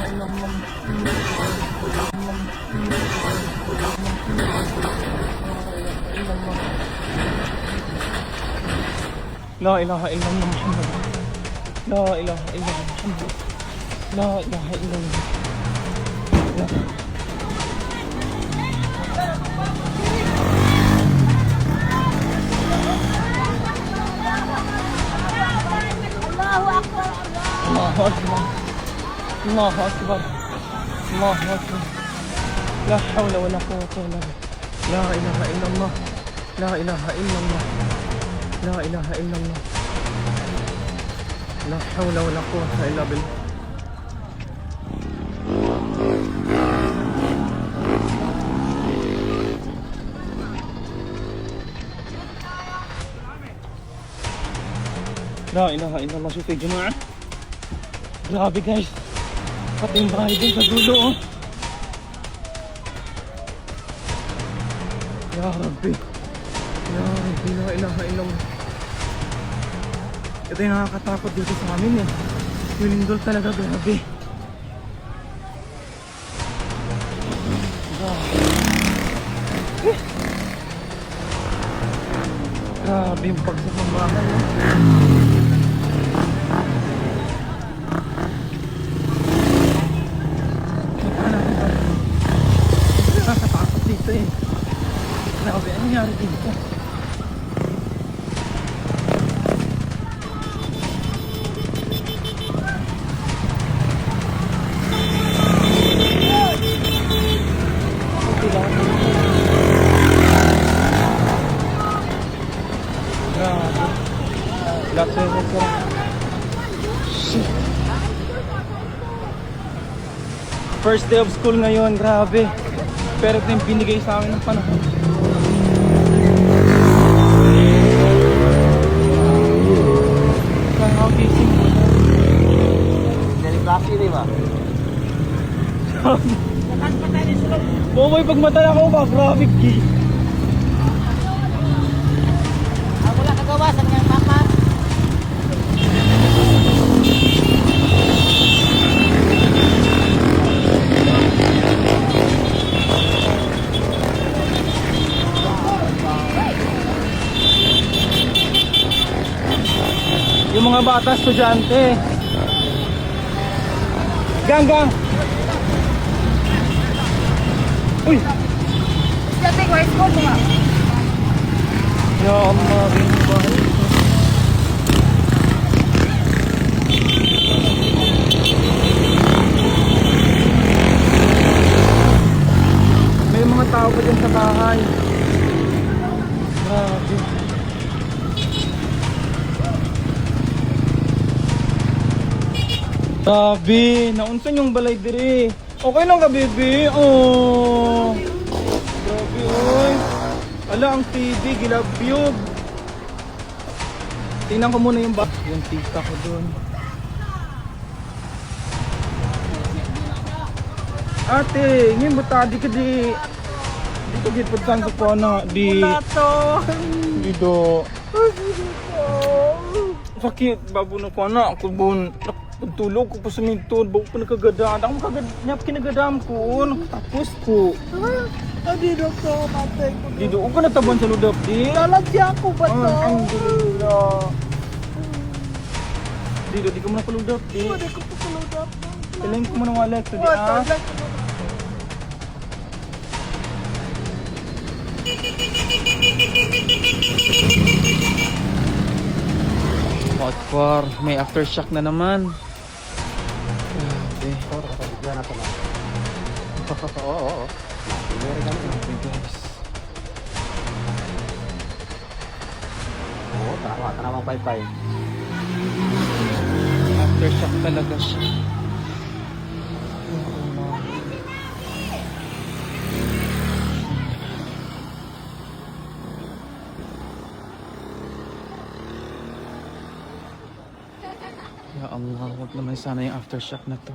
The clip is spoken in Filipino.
La ilaha illallah Muhammad. La ilaha illallah Muhammad. La ilaha illallah. Allahu Akbar. Allahu Akbar. Allahu Akbar. Allahu Akbar. La hawla wala quwwata illa billah. La ilaha illallah. La ilaha illallah. La ilaha illallah. La hawla wala quwwata illa billah. La ilaha illallah. Syufi jemaah. Grabe guys. Pati yung bahay din sa dulo oh. Ya Rabbi. Ya Rabbi. La ilaha illallah. Ito yung nakakatakot dito sa amin eh. Yung lindol talaga, grabe. Grabe yung pagsak ng bahay eh. Nakakatakot dito eh. Grabe, ano nangyari dito? First day of school ngayon, grabe. Pero ito yung binigay sa amin ng panahon. Kaya ako gising mo. Dari klase di ba? Boboy, pag matala ko ba? Grabe, gig. Wala kagawasan ng mama. Yung mga bata, estudyante. Gang. Uy! Estudyante ko, high school mo. Ya Allah, binibay. May mga tao pa dyan sa bahay. Grabe. Grabe, naunsan yung balay dire. Okay lang ka, baby. Oh. Grabe, oy. Ala, ang TV, gilabyog. Tingnan ko muna yung yung tita ko doon. Ate, ngayon bata, di ka di ko gipagtan ko po na, di... Di do. Sakit, babo na ko na, ako bun. Pagtulog ko po sa minton, bago ko nakagadaan. Ako makaganyap kinagadaan ko, nakatapos ko. Di doktor, patay ko. Di doon ko natabuan sa ludap, di. Lalagyan ko ba to? Alhamdulillah. Di ko muna paludap, di. Hindi ko tutulog. Kailangan ko muna walek, di ah. Hotpar, may aftershock na naman. Grabe. Oo. Grabe guys. Oo, tama pay-pay. Aftershock talaga siya. Ya Allah, wag naman sana yung aftershock na to.